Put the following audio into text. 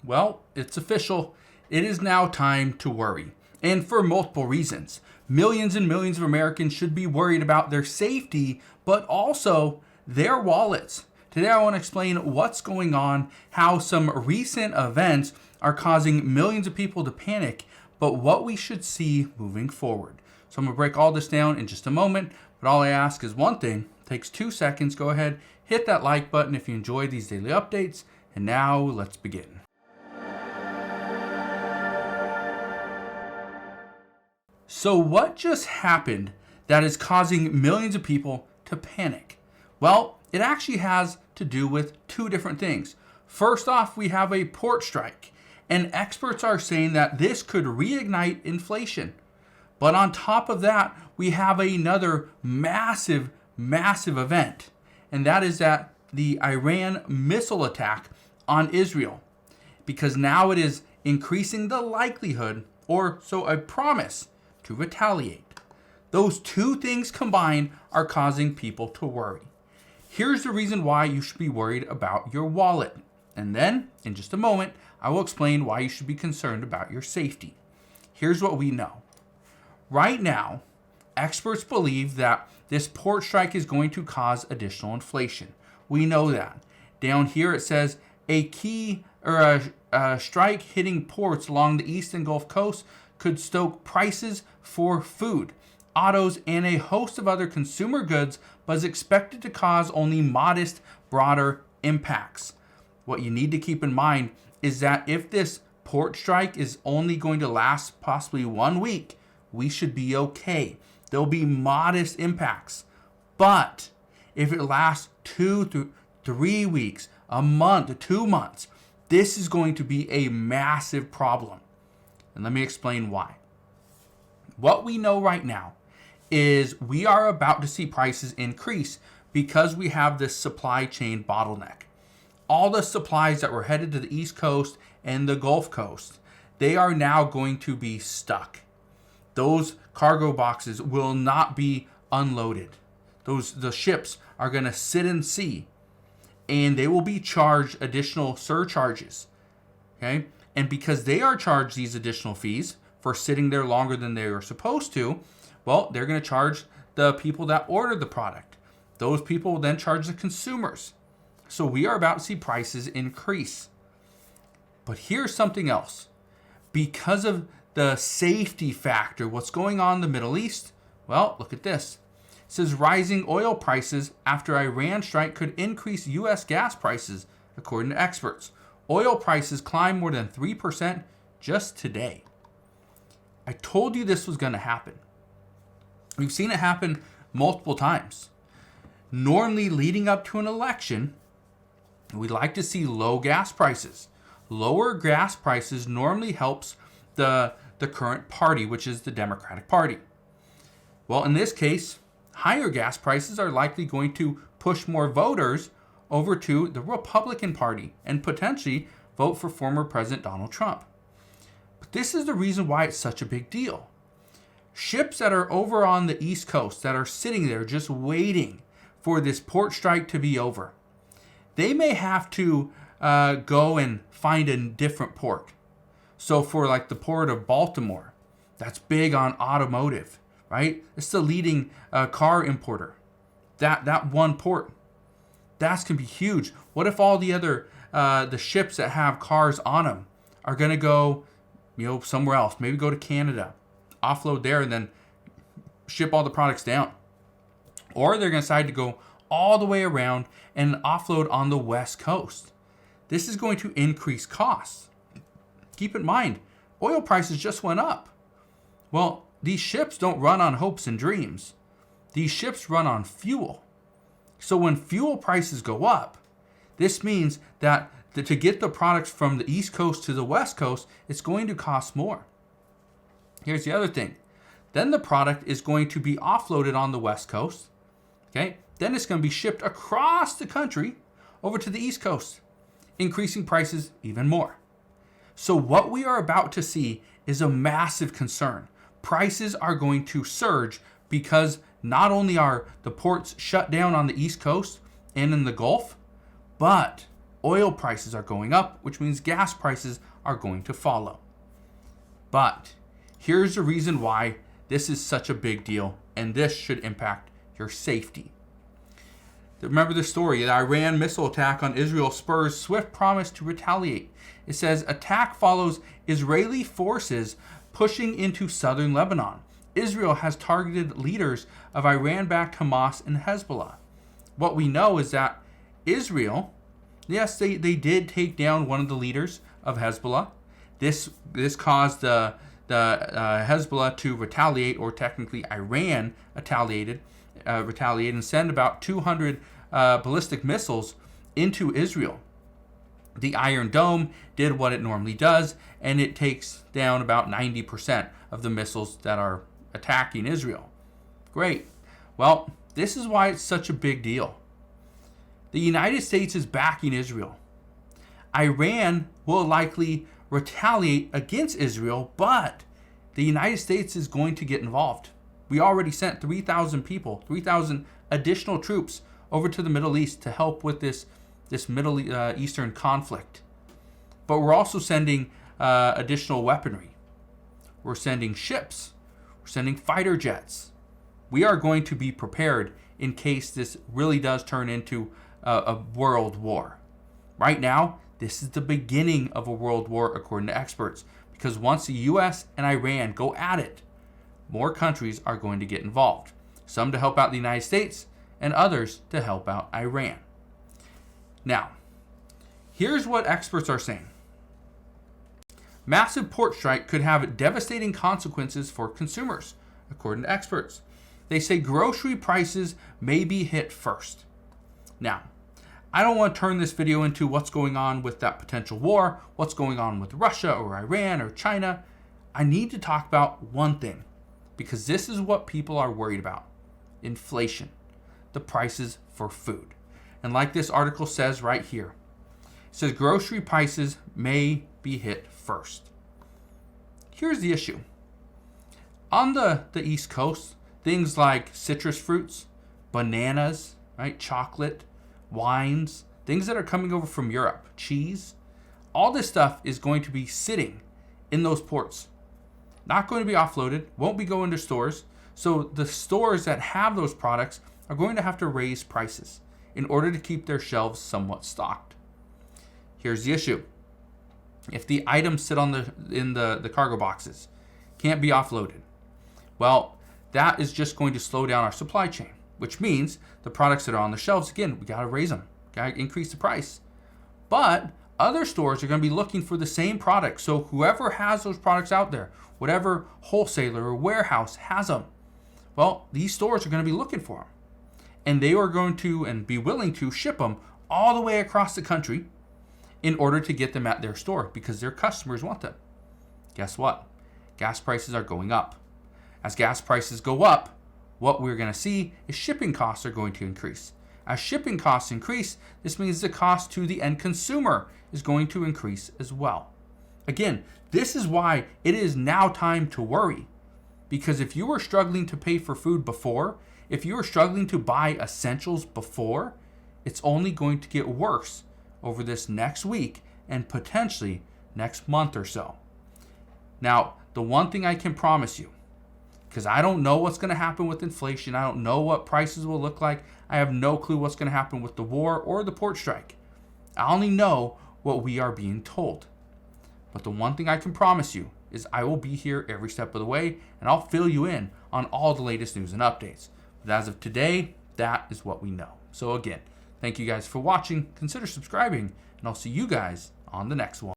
Well, it's official. It is now time to worry. And for multiple reasons. Millions and millions of Americans should be worried about their safety, but also their wallets. Today I want to explain what's going on, how some recent events are causing millions of people to panic, but what we should see moving forward. So I'm going to break all this down in just a moment, but all I ask is one thing. It takes 2 seconds. Go ahead, hit that like button if you enjoy these daily updates. And now let's begin. So what just happened that is causing millions of people to panic? Well, it actually has to do with two different things. First off, we have a port strike, and experts are saying that this could reignite inflation. But on top of that, we have another massive event, and that is that the Iran missile attack on Israel, because now it is increasing the likelihood, or so a promise, to retaliate. Those two things combined are causing people to worry. Here's the reason why you should be worried about your wallet. And then, in just a moment, I will explain why you should be concerned about your safety. Here's what we know. Right now, experts believe that this port strike is going to cause additional inflation. We know that. Down here it says a strike hitting ports along the east and Gulf Coast could stoke prices for food, autos, and a host of other consumer goods, but is expected to cause only modest, broader impacts. What you need to keep in mind is that if this port strike is only going to last possibly 1 week, we should be okay. There'll be modest impacts. But if it lasts 2 to 3 weeks, a month, 2 months, this is going to be a massive problem. And let me explain why. What we know right now is we are about to see prices increase because we have this supply chain bottleneck. All the supplies that were headed to the East Coast and the Gulf Coast, they are now going to be stuck. Those cargo boxes will not be unloaded. The ships are going to sit in sea, and they will be charged additional surcharges. Okay? And because they are charged these additional fees for sitting there longer than they are supposed to, well, they're going to charge the people that ordered the product. Those people will then charge the consumers. So we are about to see prices increase. But here's something else. Because of the safety factor, what's going on in the Middle East? Well, look at this. It says rising oil prices after Iran strike could increase U.S. gas prices, according to experts. Oil prices climbed more than 3% just today. I told you this was going to happen. We've seen it happen multiple times. Normally, leading up to an election, we like to see low gas prices. Lower gas prices normally helps the current party, which is the Democratic Party. Well, in this case, higher gas prices are likely going to push more voters over to the Republican Party and potentially vote for former President Donald Trump. But this is the reason why it's such a big deal. Ships that are over on the East Coast that are sitting there just waiting for this port strike to be over, they may have to go and find a different port. So for like the port of Baltimore, that's big on automotive, right? It's the leading car importer. That one port, that's going to be huge. What if all the other the ships that have cars on them are going to go, somewhere else? Maybe go to Canada, offload there, and then ship all the products down. Or they're going to decide to go all the way around and offload on the West Coast. This is going to increase costs. Keep in mind, oil prices just went up. Well, these ships don't run on hopes and dreams. These ships run on fuel. So when fuel prices go up, this means that to get the products from the East Coast to the West Coast, it's going to cost more. Here's the other thing. Then the product is going to be offloaded on the West Coast. Okay? Then it's going to be shipped across the country over to the East Coast, increasing prices even more. So what we are about to see is a massive concern. Prices are going to surge because not only are the ports shut down on the East Coast and in the Gulf, but oil prices are going up, which means gas prices are going to follow. But here's the reason why this is such a big deal, and this should impact your safety. Remember the story, the Iran missile attack on Israel spurs swift promise to retaliate. It says, attack follows Israeli forces pushing into southern Lebanon. Israel has targeted leaders of Iran-backed Hamas and Hezbollah. What we know is that Israel, yes, they did take down one of the leaders of Hezbollah. This caused the Hezbollah to retaliate, or technically Iran retaliate and send about 200 ballistic missiles into Israel. The Iron Dome did what it normally does, and it takes down about 90% of the missiles that are attacking Israel. Great. Well, this is why it's such a big deal. The United States is backing Israel. Iran will likely retaliate against Israel, but the United States is going to get involved. We already sent 3,000 people, 3,000 additional troops over to the Middle East to help with this Middle Eastern conflict. But we're also sending additional weaponry. We're sending ships. We're sending fighter jets. We are going to be prepared in case this really does turn into a world war. Right now, this is the beginning of a world war, according to experts, because once the U.S. and Iran go at it, more countries are going to get involved. Some to help out the United States, and others to help out Iran. Now, here's what experts are saying. Massive port strike could have devastating consequences for consumers, according to experts. They say grocery prices may be hit first. Now, I don't want to turn this video into what's going on with that potential war, what's going on with Russia or Iran or China. I need to talk about one thing, because this is what people are worried about. Inflation, the prices for food. And like this article says right here, it says grocery prices may be hit first. Here's the issue. On the East Coast, things like citrus fruits, bananas, right, chocolate, wines, things that are coming over from Europe, cheese, all this stuff is going to be sitting in those ports. Not going to be offloaded, won't be going to stores. So the stores that have those products are going to have to raise prices in order to keep their shelves somewhat stocked. Here's the issue. If the items sit in the cargo boxes, can't be offloaded, well, that is just going to slow down our supply chain, which means the products that are on the shelves, again, we got to raise them, got to increase the price. But other stores are going to be looking for the same product. So whoever has those products out there, whatever wholesaler or warehouse has them, well, these stores are going to be looking for them. And they are going to and be willing to ship them all the way across the country in order to get them at their store because their customers want them. Guess what? Gas prices are going up. As gas prices go up, what we're going to see is shipping costs are going to increase. As shipping costs increase, this means the cost to the end consumer is going to increase as well. Again, this is why it is now time to worry. Because if you were struggling to pay for food before, if you were struggling to buy essentials before, it's only going to get worse over this next week and potentially next month or so. Now, the one thing I can promise you, because I don't know what's going to happen with inflation, I don't know what prices will look like, I have no clue what's going to happen with the war or the port strike. I only know what we are being told. But the one thing I can promise you is I will be here every step of the way, and I'll fill you in on all the latest news and updates. But as of today, that is what we know. So again, thank you guys for watching. Consider subscribing, and I'll see you guys on the next one.